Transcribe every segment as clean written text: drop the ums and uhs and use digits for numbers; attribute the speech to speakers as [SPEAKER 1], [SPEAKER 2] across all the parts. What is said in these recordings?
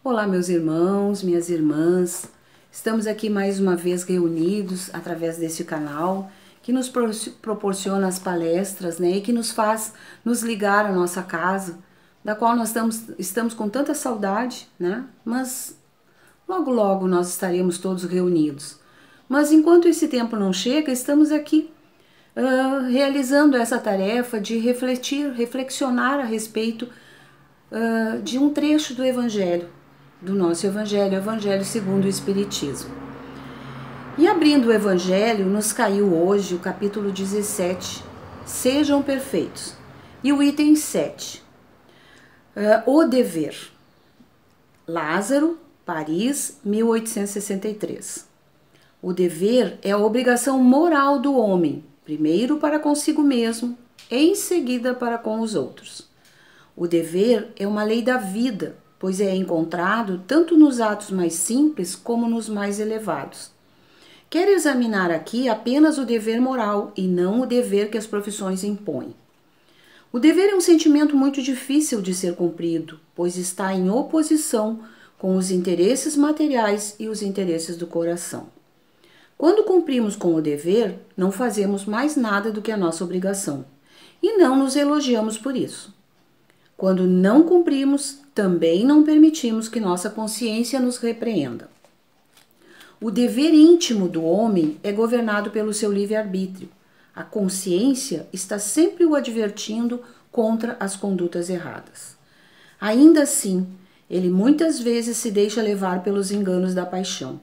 [SPEAKER 1] Olá, meus irmãos, minhas irmãs. Estamos aqui mais uma vez reunidos através desse canal que nos proporciona as palestras, né, e que nos faz nos ligar à nossa casa, da qual nós estamos com tanta saudade, né, mas logo logo nós estaremos todos reunidos. Mas enquanto esse tempo não chega, estamos aqui realizando essa tarefa de reflexionar a respeito de um trecho do Evangelho, do nosso Evangelho, o Evangelho segundo o Espiritismo. E abrindo o Evangelho, nos caiu hoje o capítulo 17, Sejam Perfeitos, e o item 7, o dever. Lázaro, Paris, 1863. O dever é a obrigação moral do homem, primeiro para consigo mesmo, e em seguida para com os outros. O dever é uma lei da vida, pois é encontrado tanto nos atos mais simples como nos mais elevados. Quero examinar aqui apenas o dever moral e não o dever que as profissões impõem. O dever é um sentimento muito difícil de ser cumprido, pois está em oposição com os interesses materiais e os interesses do coração. Quando cumprimos com o dever, não fazemos mais nada do que a nossa obrigação e não nos elogiamos por isso. Quando não cumprimos, também não permitimos que nossa consciência nos repreenda. O dever íntimo do homem é governado pelo seu livre-arbítrio. A consciência está sempre o advertindo contra as condutas erradas. Ainda assim, ele muitas vezes se deixa levar pelos enganos da paixão.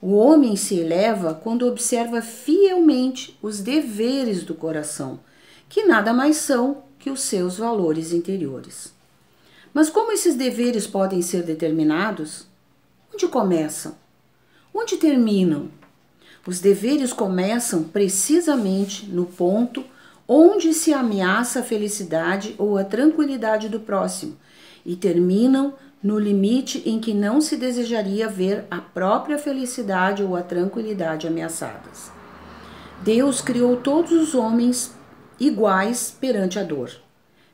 [SPEAKER 1] O homem se eleva quando observa fielmente os deveres do coração, que nada mais são que os seus valores interiores. Mas como esses deveres podem ser determinados? Onde começam? Onde terminam? Os deveres começam precisamente no ponto onde se ameaça a felicidade ou a tranquilidade do próximo e terminam no limite em que não se desejaria ver a própria felicidade ou a tranquilidade ameaçadas. Deus criou todos os homens iguais perante a dor.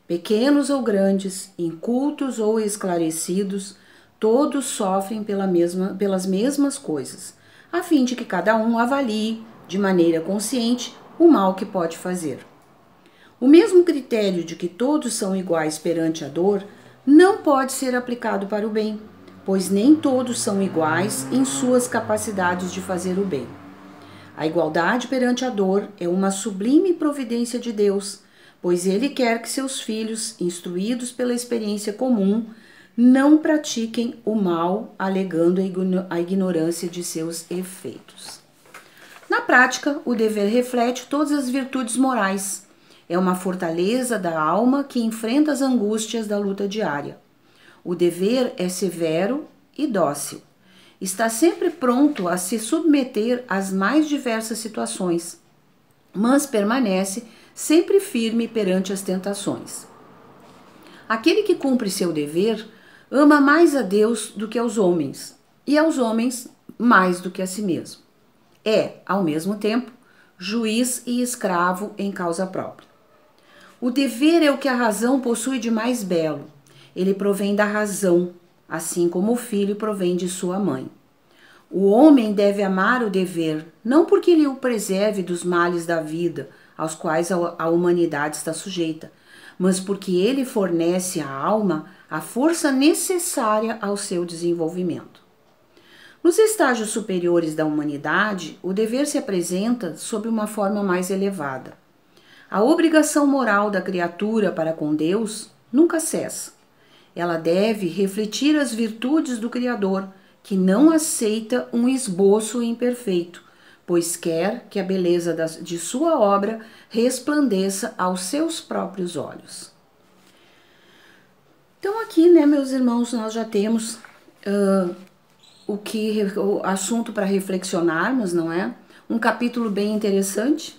[SPEAKER 1] Pequenos ou grandes, incultos ou esclarecidos, todos sofrem pelas mesmas coisas, a fim de que cada um avalie, de maneira consciente, o mal que pode fazer. O mesmo critério de que todos são iguais perante a dor não pode ser aplicado para o bem, pois nem todos são iguais em suas capacidades de fazer o bem. A igualdade perante a dor é uma sublime providência de Deus, pois Ele quer que seus filhos, instruídos pela experiência comum, não pratiquem o mal, alegando a ignorância de seus efeitos. Na prática, o dever reflete todas as virtudes morais. É uma fortaleza da alma que enfrenta as angústias da luta diária. O dever é severo e dócil. Está sempre pronto a se submeter às mais diversas situações, mas permanece sempre firme perante as tentações. Aquele que cumpre seu dever ama mais a Deus do que aos homens, e aos homens mais do que a si mesmo. É, ao mesmo tempo, juiz e escravo em causa própria. O dever é o que a razão possui de mais belo. Ele provém da razão, assim como o filho provém de sua mãe. O homem deve amar o dever, não porque ele o preserve dos males da vida, aos quais a humanidade está sujeita, mas porque ele fornece à alma a força necessária ao seu desenvolvimento. Nos estágios superiores da humanidade, o dever se apresenta sob uma forma mais elevada. A obrigação moral da criatura para com Deus nunca cessa. Ela deve refletir as virtudes do Criador, que não aceita um esboço imperfeito, pois quer que a beleza de sua obra resplandeça aos seus próprios olhos. Então aqui, né, meus irmãos, nós já temos o assunto para reflexionarmos, não é? Um capítulo bem interessante,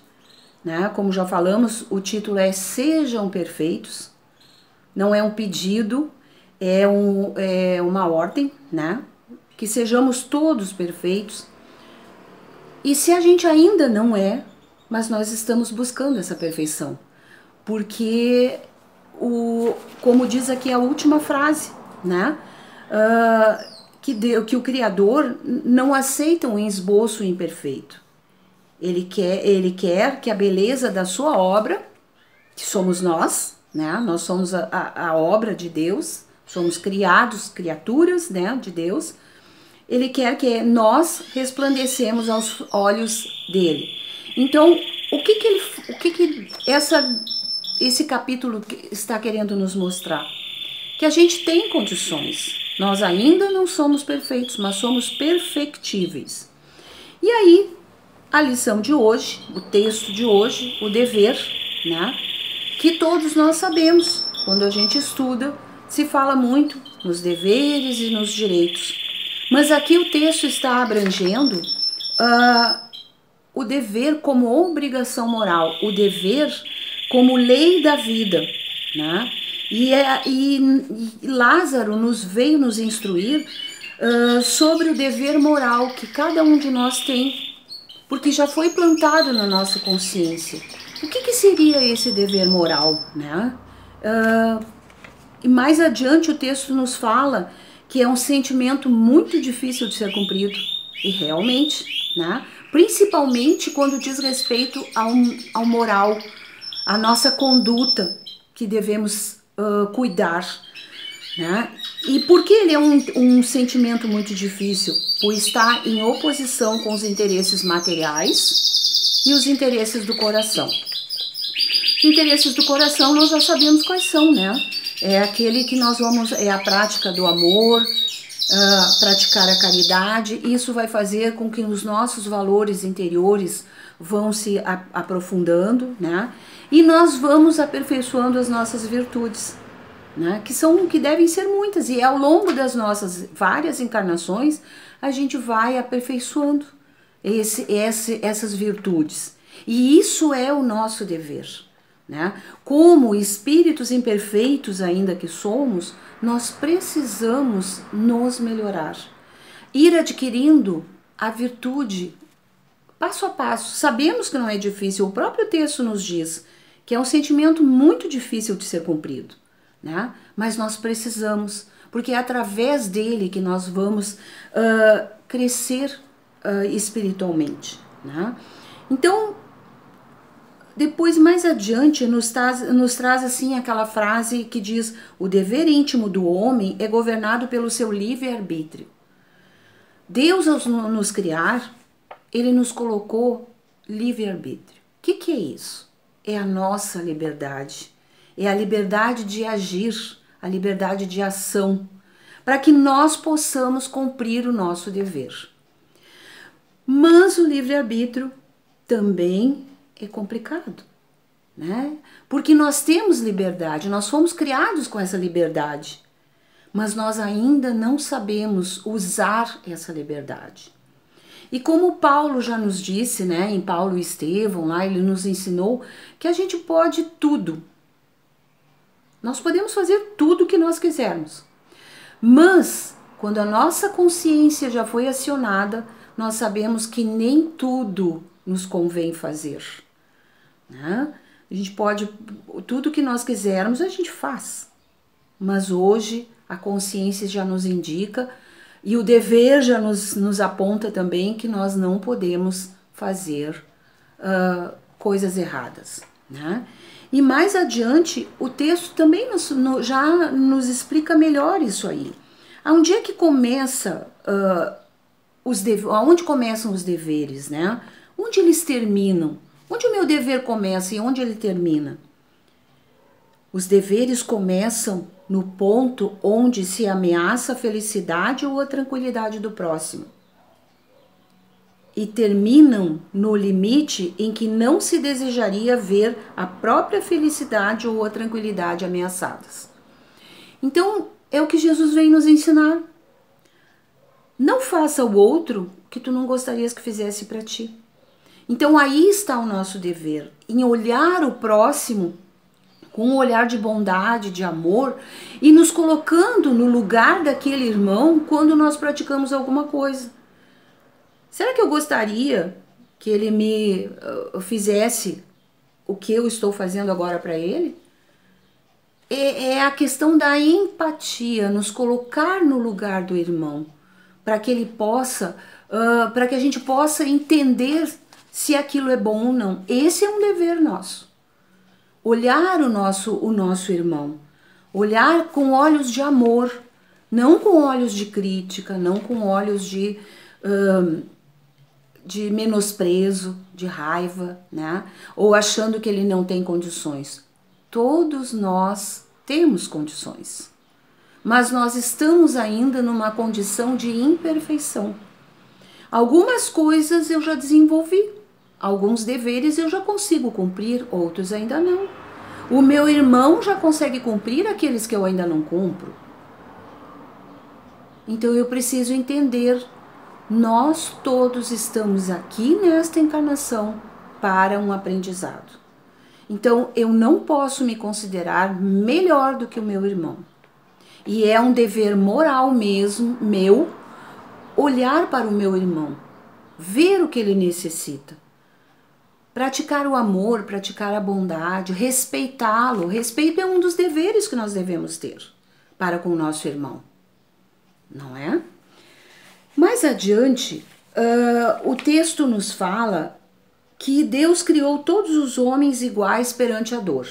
[SPEAKER 1] né? Como já falamos, o título é Sejam Perfeitos. Não é um pedido, é uma ordem, né? Que sejamos todos perfeitos. E se a gente ainda não é, mas nós estamos buscando essa perfeição. Porque, como diz aqui a última frase, né? Que o Criador não aceita um esboço imperfeito. Ele quer que a beleza da sua obra, que somos nós, né? Nós somos a obra de Deus, somos criaturas, né, de Deus. Ele quer que nós resplandecemos aos olhos dele. Então, esse capítulo está querendo nos mostrar? Que a gente tem condições. Nós ainda não somos perfeitos, mas somos perfectíveis. E aí, a lição de hoje, o texto de hoje, o dever, né? Que todos nós sabemos, quando a gente estuda, se fala muito nos deveres e nos direitos. Mas aqui o texto está abrangendo o dever como obrigação moral, o dever como lei da vida, né? E Lázaro veio nos instruir sobre o dever moral que cada um de nós tem, porque já foi plantado na nossa consciência. O que seria esse dever moral, né? E mais adiante o texto nos fala que é um sentimento muito difícil de ser cumprido, e realmente, né? Principalmente quando diz respeito ao moral, a nossa conduta que devemos cuidar, né? E por que ele é um sentimento muito difícil? Por estar em oposição com os interesses materiais e os interesses do coração. Os interesses do coração nós já sabemos quais são, né? É aquele que é a prática do amor, praticar a caridade. Isso vai fazer com que os nossos valores interiores vão se aprofundando, né? E nós vamos aperfeiçoando as nossas virtudes, né? Que devem ser muitas, e ao longo das nossas várias encarnações a gente vai aperfeiçoando essas virtudes. E isso é o nosso dever, né? Como espíritos imperfeitos ainda que somos, nós precisamos nos melhorar, ir adquirindo a virtude passo a passo. Sabemos que não é difícil, o próprio texto nos diz que é um sentimento muito difícil de ser cumprido, né? Mas nós precisamos, porque é através dele que nós vamos crescer espiritualmente, né? Então, depois, mais adiante, nos traz assim aquela frase que diz: o dever íntimo do homem é governado pelo seu livre-arbítrio. Deus, ao nos criar, ele nos colocou livre-arbítrio. O que é isso? É a nossa liberdade. É a liberdade de agir, a liberdade de ação, para que nós possamos cumprir o nosso dever. Mas o livre-arbítrio também é complicado, né? Porque nós temos liberdade, nós fomos criados com essa liberdade, mas nós ainda não sabemos usar essa liberdade. E como Paulo já nos disse, né, em Paulo e Estevão, lá ele nos ensinou que a gente pode tudo. Nós podemos fazer tudo o que nós quisermos. Mas, quando a nossa consciência já foi acionada, nós sabemos que nem tudo nos convém fazer, né? A gente pode, tudo que nós quisermos a gente faz. Mas hoje a consciência já nos indica e o dever já nos aponta também que nós não podemos fazer coisas erradas, né? E mais adiante, o texto também já nos explica melhor isso aí. Onde é que começa onde começam os deveres, né? Onde eles terminam? Onde o meu dever começa e onde ele termina? Os deveres começam no ponto onde se ameaça a felicidade ou a tranquilidade do próximo. E terminam no limite em que não se desejaria ver a própria felicidade ou a tranquilidade ameaçadas. Então, é o que Jesus vem nos ensinar. Não faça ao outro o que tu não gostarias que fizesse para ti. Então, aí está o nosso dever, em olhar o próximo com um olhar de bondade, de amor, e nos colocando no lugar daquele irmão quando nós praticamos alguma coisa. Será que eu gostaria que ele me fizesse o que eu estou fazendo agora para ele? É a questão da empatia, nos colocar no lugar do irmão, para que ele possa, para que a gente possa entender se aquilo é bom ou não. Esse é um dever nosso. Olhar o nosso irmão, olhar com olhos de amor, não com olhos de crítica, não com olhos de menosprezo, de raiva, né? Ou achando que ele não tem condições. Todos nós temos condições, mas nós estamos ainda numa condição de imperfeição. Algumas coisas eu já desenvolvi, alguns deveres eu já consigo cumprir, outros ainda não. O meu irmão já consegue cumprir aqueles que eu ainda não cumpro. Então eu preciso entender, nós todos estamos aqui nesta encarnação para um aprendizado. Então eu não posso me considerar melhor do que o meu irmão. E é um dever moral mesmo, meu, olhar para o meu irmão, ver o que ele necessita. Praticar o amor, praticar a bondade, respeitá-lo. Respeito é um dos deveres que nós devemos ter para com o nosso irmão, não é? Mais adiante, o texto nos fala que Deus criou todos os homens iguais perante a dor.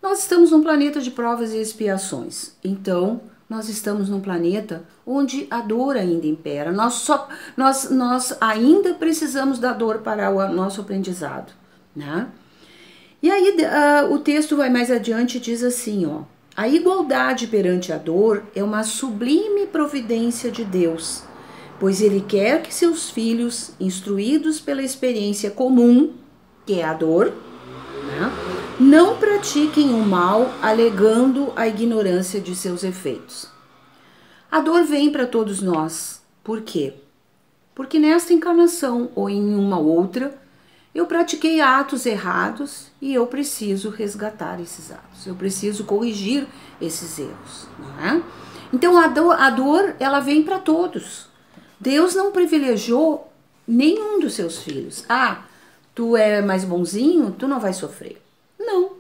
[SPEAKER 1] Nós estamos num planeta de provas e expiações, então nós estamos num planeta onde a dor ainda impera. Nós ainda precisamos da dor para o nosso aprendizado, né? E aí o texto vai mais adiante e diz assim, ó: a igualdade perante a dor é uma sublime providência de Deus, pois ele quer que seus filhos, instruídos pela experiência comum, que é a dor, né, não pratiquem o mal alegando a ignorância de seus efeitos. A dor vem para todos nós. Por quê? Porque nesta encarnação ou em uma outra, eu pratiquei atos errados e eu preciso resgatar esses atos. Eu preciso corrigir esses erros, não é? Então a dor ela vem para todos. Deus não privilegiou nenhum dos seus filhos. Ah, tu é mais bonzinho, tu não vai sofrer. Não.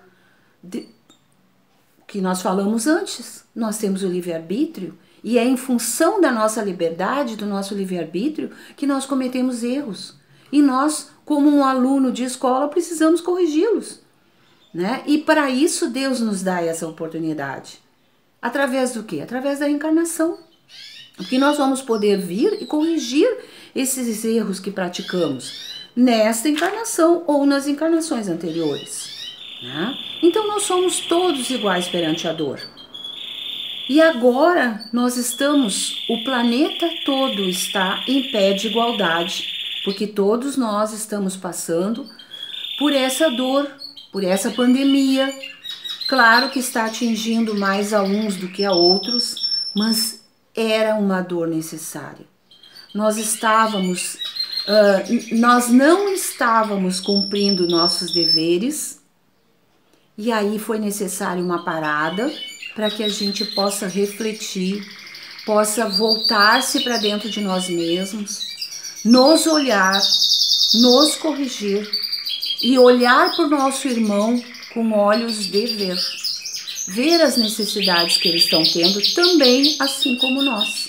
[SPEAKER 1] O que nós falamos antes, nós temos o livre-arbítrio e é em função da nossa liberdade, do nosso livre-arbítrio, que nós cometemos erros. E nós, como um aluno de escola, precisamos corrigi-los, né? E para isso Deus nos dá essa oportunidade. Através do quê? Através da encarnação. Porque nós vamos poder vir e corrigir esses erros que praticamos nesta encarnação ou nas encarnações anteriores, né? Então nós somos todos iguais perante a dor. E agora nós o planeta todo está em pé de igualdade, porque todos nós estamos passando por essa dor, por essa pandemia. Claro que está atingindo mais a uns do que a outros, mas era uma dor necessária. Nós não estávamos cumprindo nossos deveres e aí foi necessária uma parada para que a gente possa refletir, possa voltar-se para dentro de nós mesmos, nos olhar, nos corrigir e olhar para o nosso irmão com olhos de ver as necessidades que eles estão tendo também, assim como nós.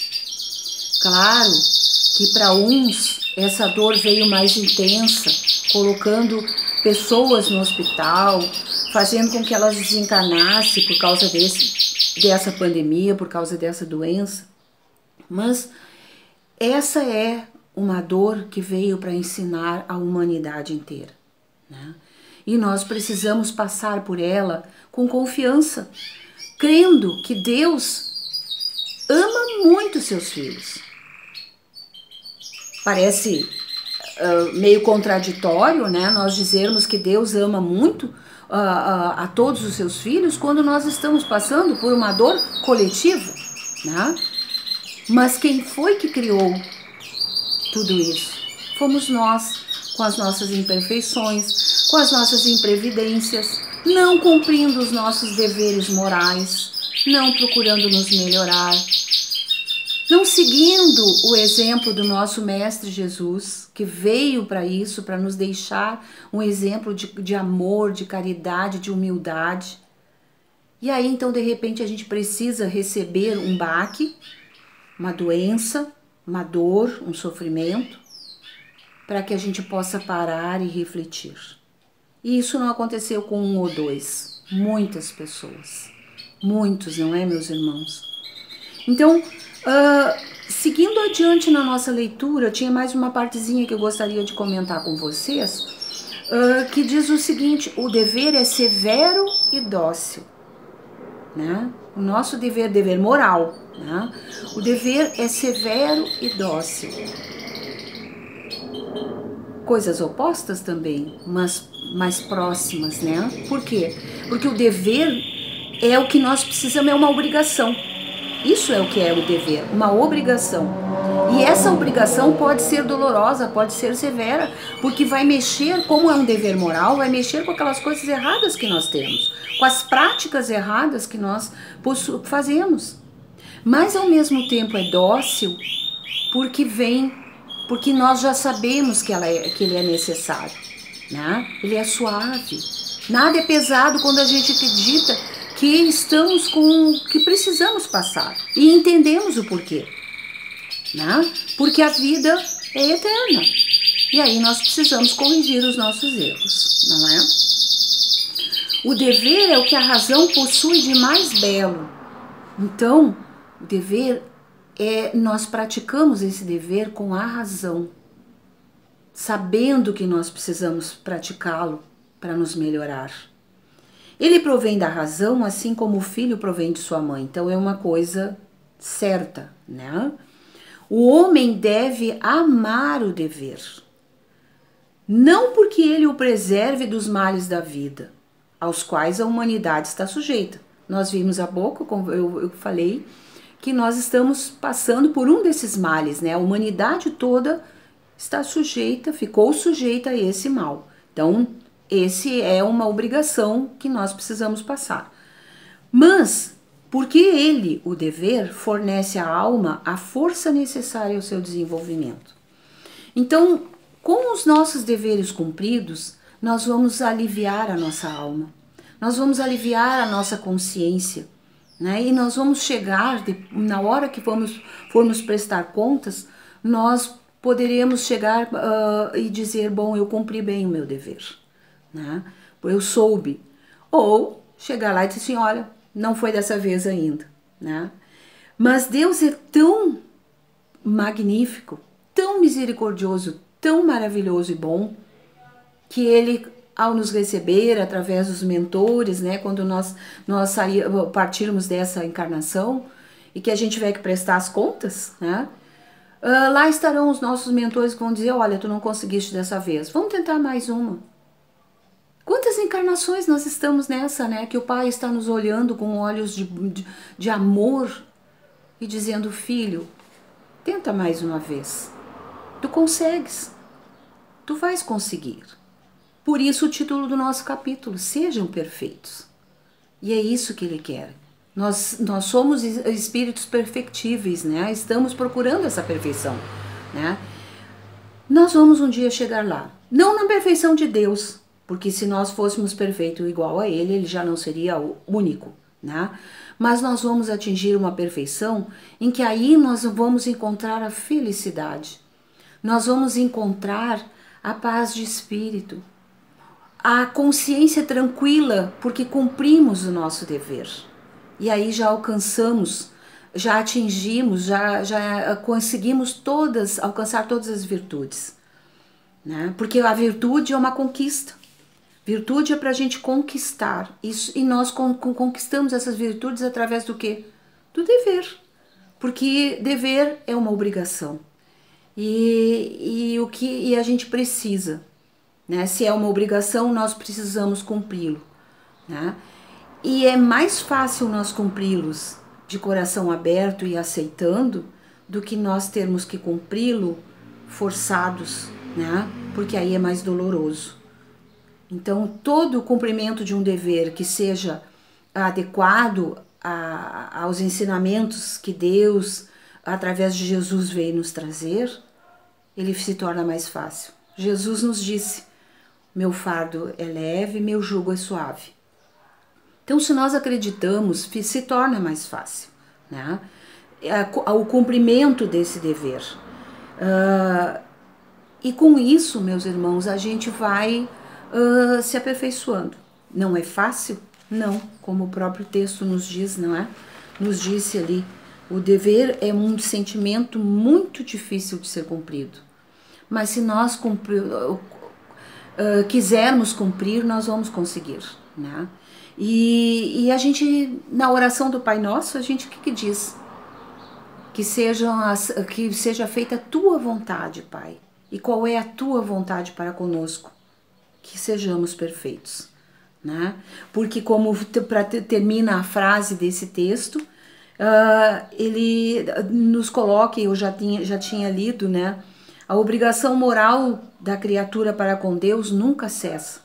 [SPEAKER 1] Claro que para uns essa dor veio mais intensa, colocando pessoas no hospital, fazendo com que elas desencarnassem por causa dessa pandemia, por causa dessa doença. Mas essa é uma dor que veio para ensinar a humanidade inteira, né? E nós precisamos passar por ela com confiança, crendo que Deus ama muito seus filhos. Parece meio contraditório, né? Nós dizermos que Deus ama muito a todos os seus filhos quando nós estamos passando por uma dor coletiva, né? Mas quem foi que criou tudo isso? Fomos nós, com as nossas imperfeições, com as nossas imprevidências, não cumprindo os nossos deveres morais, não procurando nos melhorar. não seguindo o exemplo do nosso Mestre Jesus, que veio para isso, para nos deixar um exemplo de amor, de caridade, de humildade. E aí, então, de repente, a gente precisa receber um baque, uma doença, uma dor, um sofrimento, para que a gente possa parar e refletir. E isso não aconteceu com um ou dois, muitas pessoas. Muitos, não é, meus irmãos? Então, seguindo adiante na nossa leitura, tinha mais uma partezinha que eu gostaria de comentar com vocês, que diz o seguinte: o dever é severo e dócil, né? O nosso dever moral, né? O dever é severo e dócil. Coisas opostas também, mas mais próximas, né? Por quê? Porque o dever é o que nós precisamos, é uma obrigação. Isso é o que é o dever, uma obrigação. E essa obrigação pode ser dolorosa, pode ser severa, porque vai mexer, como é um dever moral, vai mexer com aquelas coisas erradas que nós temos, com as práticas erradas que nós fazemos. Mas ao mesmo tempo é dócil, porque nós já sabemos que ele é necessário, né? Ele é suave. Nada é pesado quando a gente acredita que estamos que precisamos passar e entendemos o porquê, né? Porque a vida é eterna e aí nós precisamos corrigir os nossos erros, não é? O dever é o que a razão possui de mais belo. Então, o dever nós praticamos esse dever com a razão, sabendo que nós precisamos praticá-lo para nos melhorar. Ele provém da razão, assim como o filho provém de sua mãe. Então é uma coisa certa, né? O homem deve amar o dever, não porque ele o preserve dos males da vida, aos quais a humanidade está sujeita. Nós vimos há pouco, como eu falei, que nós estamos passando por um desses males, né? A humanidade toda está sujeita, ficou sujeita a esse mal. Então, esse é uma obrigação que nós precisamos passar. Mas, porque ele, o dever, fornece à alma a força necessária ao seu desenvolvimento. Então, com os nossos deveres cumpridos, nós vamos aliviar a nossa alma, nós vamos aliviar a nossa consciência, né? E nós vamos chegar, na hora que formos prestar contas, nós poderemos chegar e dizer, bom, eu cumpri bem o meu dever, né? Eu soube. Ou chegar lá e dizer assim, olha, não foi dessa vez ainda, né? Mas Deus é tão magnífico, tão misericordioso, tão maravilhoso e bom, que Ele, ao nos receber através dos mentores, né, quando nós partirmos dessa encarnação e que a gente tiver que prestar as contas, né, lá estarão os nossos mentores que vão dizer, olha, tu não conseguiste dessa vez, vamos tentar mais uma. Quantas encarnações nós estamos nessa, né, que o Pai está nos olhando com olhos de amor e dizendo, filho, tenta mais uma vez, tu consegues, tu vais conseguir. Por isso o título do nosso capítulo, sejam perfeitos. E é isso que Ele quer. Nós somos espíritos perfectíveis, né? Estamos procurando essa perfeição, né? Nós vamos um dia chegar lá. Não na perfeição de Deus, porque se nós fôssemos perfeitos igual a Ele, Ele já não seria o único, né? Mas nós vamos atingir uma perfeição em que aí nós vamos encontrar a felicidade. Nós vamos encontrar a paz de espírito, a consciência tranquila, porque cumprimos o nosso dever. E aí já alcançamos, já atingimos, já conseguimos alcançar todas as virtudes, né? Porque a virtude é uma conquista. Virtude é para a gente conquistar. Isso, e nós conquistamos essas virtudes através do quê? Do dever. Porque dever é uma obrigação. E a gente precisa, né? Se é uma obrigação, nós precisamos cumpri-lo, né? E é mais fácil nós cumpri-los de coração aberto e aceitando do que nós termos que cumpri-lo forçados, né? Porque aí é mais doloroso. Então, todo o cumprimento de um dever que seja adequado aos ensinamentos que Deus através de Jesus veio nos trazer, ele se torna mais fácil. Jesus nos disse: meu fardo é leve, meu jugo é suave. Então, se nós acreditamos, se torna mais fácil, né? O cumprimento desse dever. E com isso, meus irmãos, a gente vai se aperfeiçoando. Não é fácil? Não, como o próprio texto nos diz, não é? Nos disse ali, o dever é um sentimento muito difícil de ser cumprido. Mas se nós quisermos cumprir, nós vamos conseguir, né? E a gente, na oração do Pai Nosso, a gente o que diz? Que seja feita a tua vontade, Pai. E qual é a tua vontade para conosco? Que sejamos perfeitos, né? Porque como termina a frase desse texto, ele nos coloca, eu já tinha lido, né? A obrigação moral da criatura para com Deus nunca cessa.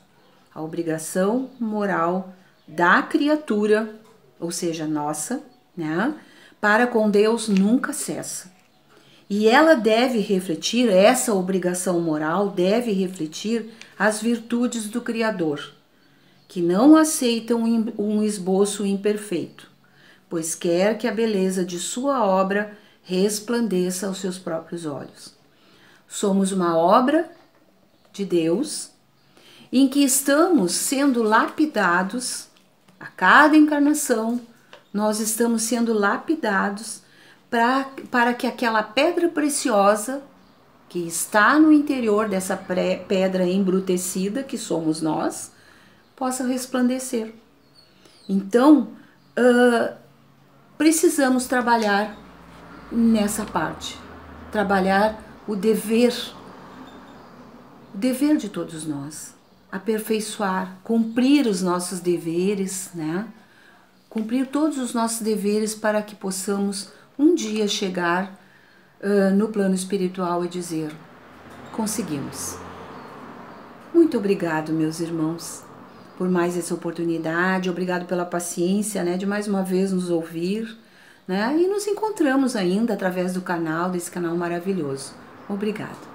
[SPEAKER 1] A obrigação moral da criatura, ou seja, nossa, né? Para com Deus nunca cessa. E ela deve refletir, essa obrigação moral deve refletir as virtudes do Criador, que não aceitam um esboço imperfeito, pois quer que a beleza de sua obra resplandeça aos seus próprios olhos. Somos uma obra de Deus em que estamos sendo lapidados a cada encarnação. Nós estamos sendo lapidados para que aquela pedra preciosa que está no interior dessa pedra embrutecida, que somos nós, possa resplandecer. Então, precisamos trabalhar nessa parte, trabalhar o dever de todos nós, aperfeiçoar, cumprir os nossos deveres, né? Cumprir todos os nossos deveres para que possamos um dia chegar no plano espiritual e dizer: conseguimos. Muito obrigado, meus irmãos, por mais essa oportunidade, obrigado pela paciência, né, de mais uma vez nos ouvir, né, e nos encontramos ainda através desse canal maravilhoso. Obrigado.